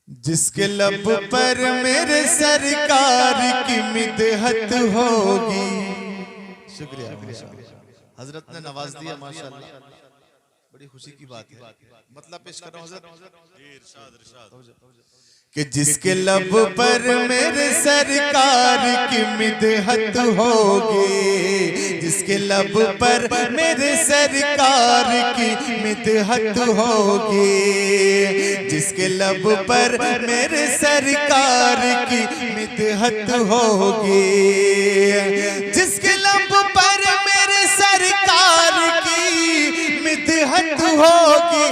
जिसके लब पर मेरे सरकार की मिदहत होगी। शुक्रिया हजरत ने नवाज दिया माशाअल्लाह, बड़ी खुशी की बात है। मतलब पेश कर रहा हूं हजरत कि जिसके लब पर मेरे सरकार की मिदहत होगी, जिसके लब पर मेरे सरकार की मिदहत होगी, जिसके लब पर मेरे सरकार की मिदहत होगी, जिसके लब पर मेरे सरकार की मिदहत होगी,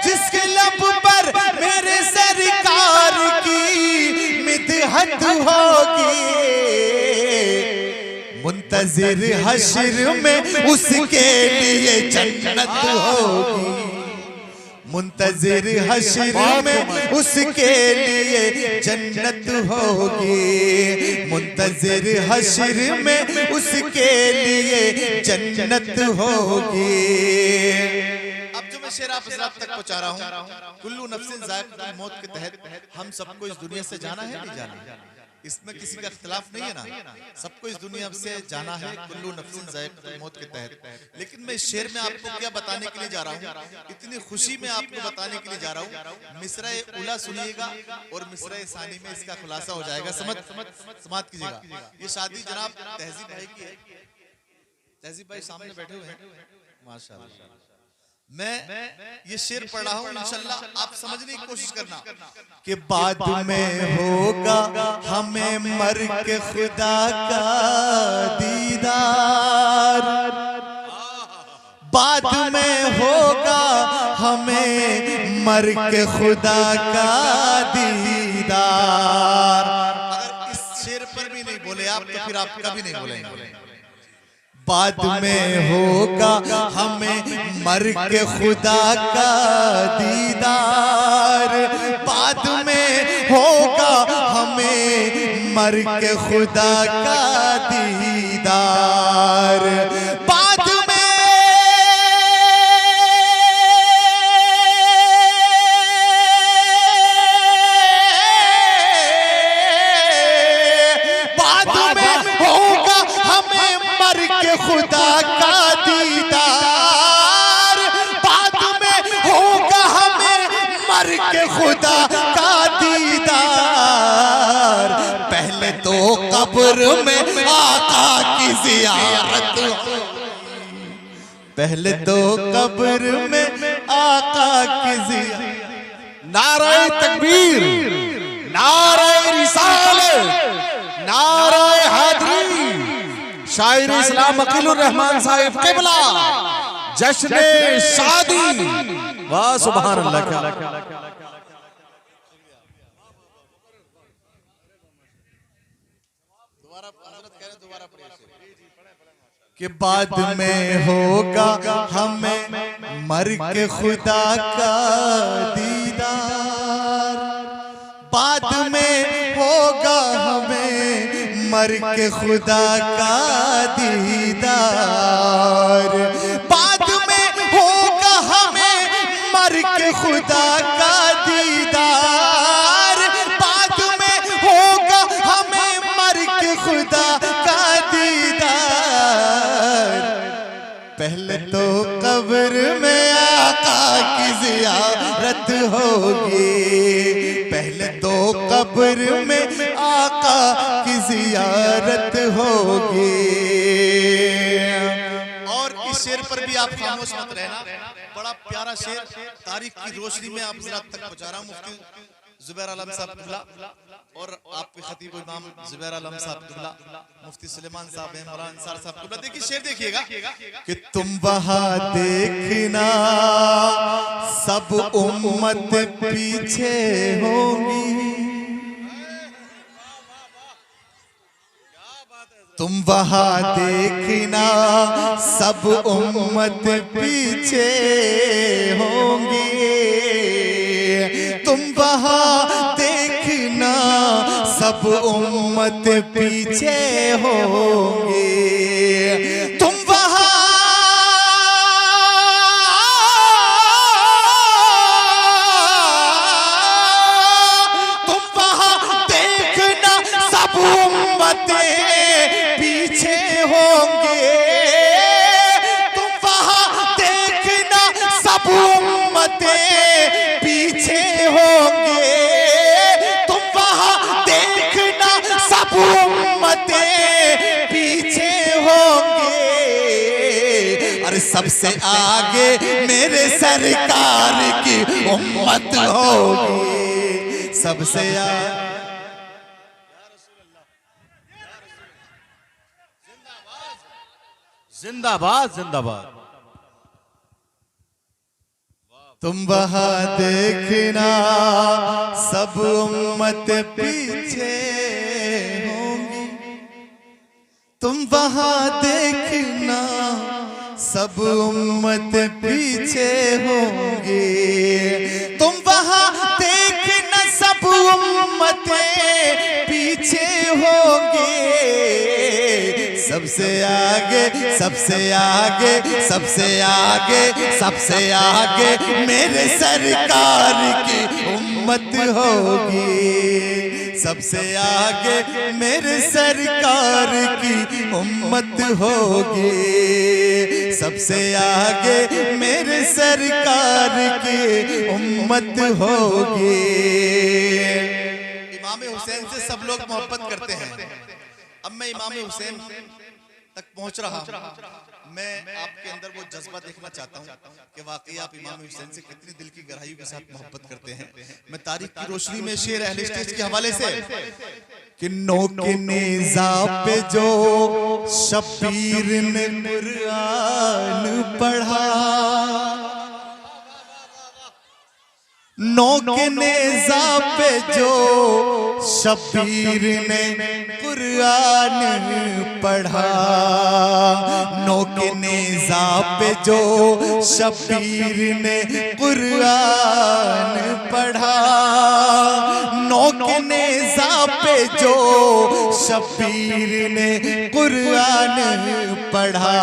जिसके लब पर मेरे सरकार की मिदहत होगी, मुंतज़िर हश्र में उसके लिए जन्नत होगी, मुंतज़िर हश्र में उसके लिए जन्नत होगी, मुंतज़िर हश्र में उसके लिए जन्नत होगी। शेर आप हज़रात तक पहुंचा रहा हूं। कुल्लू नफ्सिन ज़ाइक़तुल मौत के तहत हम सबको इस दुनिया से जाना है, नहीं जाना, इसमें किसी का इख्तिलाफ नहीं है ना, सबको इस दुनिया से जाना है कुल्लू नफ्सिन ज़ाइक़तुल मौत के तहत। लेकिन मैं इस शेर में आपको क्या बताने के लिए जा रहा हूँ, इतनी खुशी में आपको बताने के लिए जा रहा हूँ। मिसरा उला सुनिएगा और मिसरा सानी में इसका खुलासा हो जाएगा। समात कीजिएगा। ये शादी जनाब तहजीब भाई की है। तहजीब भाई सामने बैठे हुए हैं माशाअल्लाह। मैं ये शेर पढ़ रहा हूँ, इंशाल्लाह आप समझने की कोशिश करना कि बाद में होगा हमें मर के खुदा का दीदार, बाद में होगा हमें मर के खुदा का दीदार। अगर इस शेर पर भी नहीं बोले आप तो फिर आप कभी नहीं बोलेंगे। बाद में होगा हमें मर के खुदा का दीदार, बाद में होगा हमें मर के खुदा का दीदार, बाद में होगा हमें मर के खुदा का दीदार, बाद में होगा हमें मर के खुदा का दीदार। पहले तो कब्र में आका की ज़ियारत, पहले तो कब्र में आका की ज़ियारत। नारे तकबीर, नारे रिसालत, नारे हैदरी। शायर इस्लाम अकीलुर रहमान साहिब क़िबला जश्न शादी। वाह सुभान अल्लाह। क्या कि बाद में होगा हमें मर के खुदा का दीदार, बाद में होगा हमें मर के खुदा का दीदार, बाद में होगा हमें मर के खुदा का दीदार, बाद में होगा हमें मर के खुदा का दीदार। पहले तो कब्र में आका की ज़ियारत होगी, पहले तो कब्र में आका की ज़ियारत होगी। और इस शेर पर भी आप खामोश मत रहना, बड़ा प्यारा शेर तारीख की रोशनी में आप ज़रा तक पहुंचा रहा हूँ। मुफ्ती ज़ुबैर आलम साहब क़िबला और आपके खतीब इमाम ज़ुबैर आलम साहब क़िबला, मुफ्ती सुलेमान साहब, मौलाना अंसार साहब क़िबला। देखिए शेर देखिएगा कि तुम वहाँ देखना सब उम्मत पीछे होगी, तुम वहाँ देखना सब उम्मत पीछे होंगी, तुम वहाँ देखना सब उम्मत पीछे होंगी, तुम वहाँ उम्मतें पीछे होंगे, तुम वहां देखना सब उम्मतें पीछे होंगे। अरे सबसे आगे मेरे सरकार की उम्मत होगी, सबसे आगे। जिंदाबाद जिंदाबाद। तुम वहां देखना सब उम्मत पीछे होंगी, तुम वहां देखना सब उम्मत पीछे होंगी, तुम वहां देखना सब उम्मतें पीछे होंगी। सबसे आगे सबसे आगे सबसे आगे सबसे आगे मेरे सरकार की उम्मत होगी, सबसे आगे मेरे सरकार की उम्मत होगी, सबसे आगे मेरे सरकार की उम्मत होगी। इमाम हुसैन से सब लोग मोहब्बत करते हैं। अब मैं इमाम हुसैन तक पहुंच रहा हूं। मैं आपके अंदर वो जज्बा देखना चाहता हूं कि वाकई आप इमाम हुसैन से कितनी दिल की गहराई के साथ मोहब्बत करते हैं। मैं तारीख की रोशनी में शेर अहले स्टेज के हवाले से कि नोक नेज़ा पे जो शबीर ने कुरान पढ़ा, नोक नेज़ा पे जो शबीर ने कुरान पढ़ा, नोक नेज़ा पे जो शबीर ने कुरान पढ़ा, नोक नेज़ा पे जो शबीर ने कुरान पढ़ा।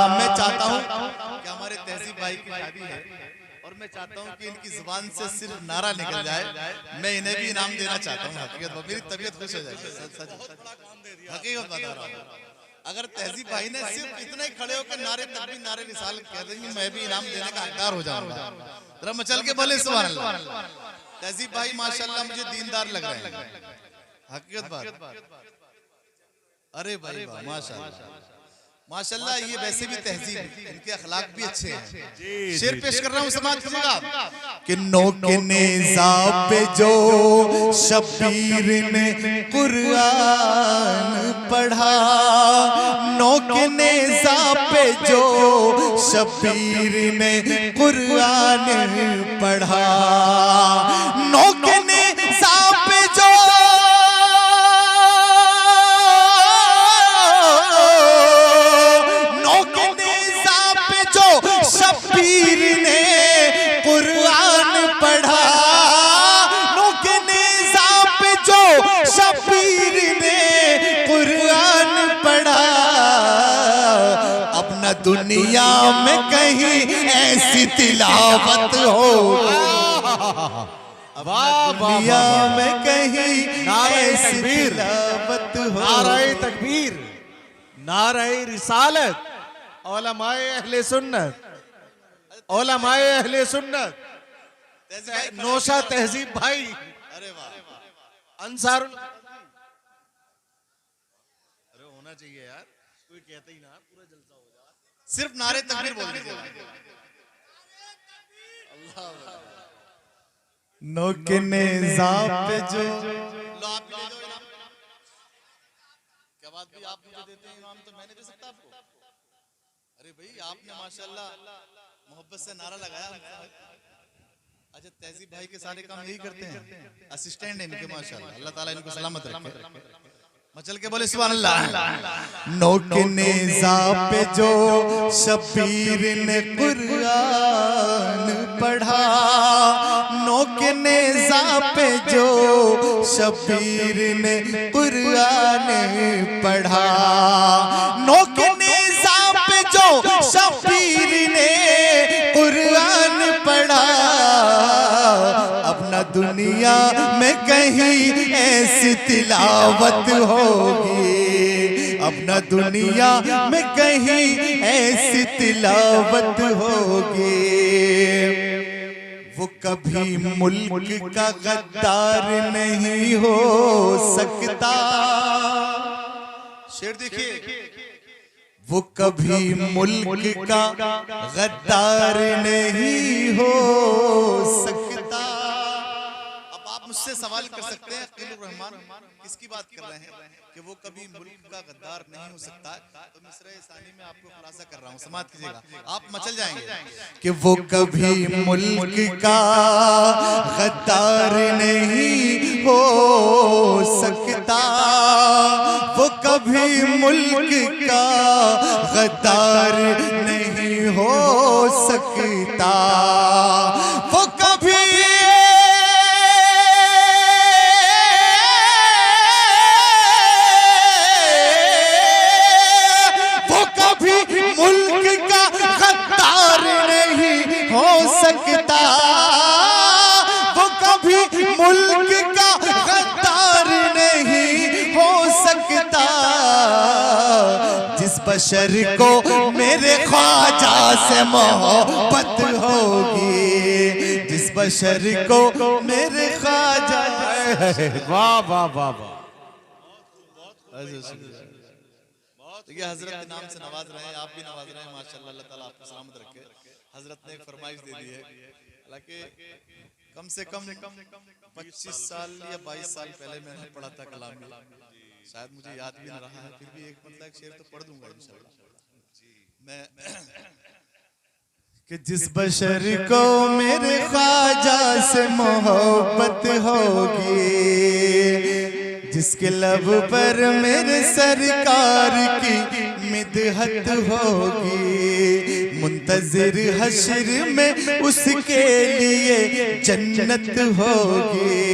मैं चाहता हूँ कि हमारे तहजीब भाई की शादी है और मैं चाहता हूँ कि इनकी जुबान से सिर्फ नारा निकल जाए। मैं इन्हें भी इनाम देना चाहता हूँ। हकीकत मेरी तबीयत खुश हो जाएगी, हकीकत बता रहा हूँ। अगर तहजीब भाई ने सिर्फ इतना ही खड़े होकर नारे तकबीर नारे रिसालत कह देंगे, मैं भी इनाम देने का हकदार हो जाऊंगा। जरा मचल के बोले सुभान अल्लाह। तहजीब भाई माशाल्लाह मुझे दीनदार लग रहे हैं, हकीकत बात। अरे भाई माशाल्लाह माशाल्लाह, ये वैसे भी तहजीब, इनके अखलाक भी अच्छे हैं। शेर पेश कर रहा हूँ, समाज कीजिएगा कि नोक नेज़ा पे जो शबीर ने कुरान पढ़ा, नोक नेज़ा पे जो शबीर ने कुरान पढ़ा, नोक नेज़ा पे जो शबीर ने कुरान पढ़ा, नोक नेज़ा पे जो शबीर ने कुरान पढ़ा। अब न दुनिया में कहीं ऐसी तिलावत हो, दुनिया में कहीं ऐसी तिलावत हो। नाराए तकबीर, नाराए रिसालत, उलमाए अहले सुन्नत, उलमाए अहले सुन्नत, नौशा तहजीब भाई, अरे वाह, अंसार। अरे होना चाहिए यार, कोई कहते ही ना पूरा जलसा हो जाए। सिर्फ नारे तकबीर बोल दीजिए। नोक नेज़ा पे जो लो आप भी दे दो इनाम। क्या बात भी, आप मुझे देते हैं इनाम तो मैं नहीं दे सकता आपको? अरे भाई आपने माशाल्लाह मोहब्बत से नारा लगाया। अच्छा तहजीब भाई के सारे काम यही करते हैं, असिस्टेंट है इनके माशाल्लाह, अल्लाह ताला इनको सलामत रखे। मचल के बोले सुभान अल्लाह। नोक नेज़ा पे जो शबीर ने कुरान पढ़ा, नोक नेज़ा पे जो शबीर ने कुरान पढ़ा, नोक नेज़ा पे जो शबीर ने कुरान पढ़ा। अब न दुनिया में कहीं ऐसी तिलावत होगी, अब न दुनिया में कहीं ऐसी तिलावत होगी। कभी मुल्क का गद्दार नहीं हो सकता। शेर देखिए, वो कभी मुल्क का गद्दार नहीं हो सकता। अब आप मुझसे सवाल कर सकते हैं अकील रहमान किसकी बात कर रहे हैं कि वो कभी मुल्क का गद्दार नहीं हो सकता। तो मिसरे सानी में आपको खुलासा कर रहा हूँ, समात कीजिएगा, आप मचल जाएंगे कि वो कभी मुल्क का गद्दार नहीं हो सकता। वो कभी मुल्क का गद्दार नहीं हो सकता। वो कभी मुल्क का गद्दार नहीं हो सकता। वो कभी मुल्क का गद्दार नहीं हो सकता। जिस बशर को मेरे ख्वाजा से मोहब्बत होगी, जिस बशर को मेरे ख्वाजा, वाह वाह वाह वाह। देखिए हजरत के नाम से नवाज रहे हैं, आप भी नवाज रहे हैं, माशाल्लाह, अल्लाह ताला आपको सलामत रखे। हजरत ने एक फरमाइश दे दी है, हालांकि कम से कम 25 साल या 22 साल पहले मैंने पढ़ा था कलाम में, शायद मुझे याद भी नहीं रहा है, फिर भी एक मतलब एक शेर तो पढ़ दूंगा इंशाल्लाह मैं कि जिस बशर को मेरे ख्वाजा से मोहब्बत होगी, जिसके लब पर मेरे सरकार की मिदहत होगी, मुंतजिर हश्र में उसके लिए जन्नत होगी।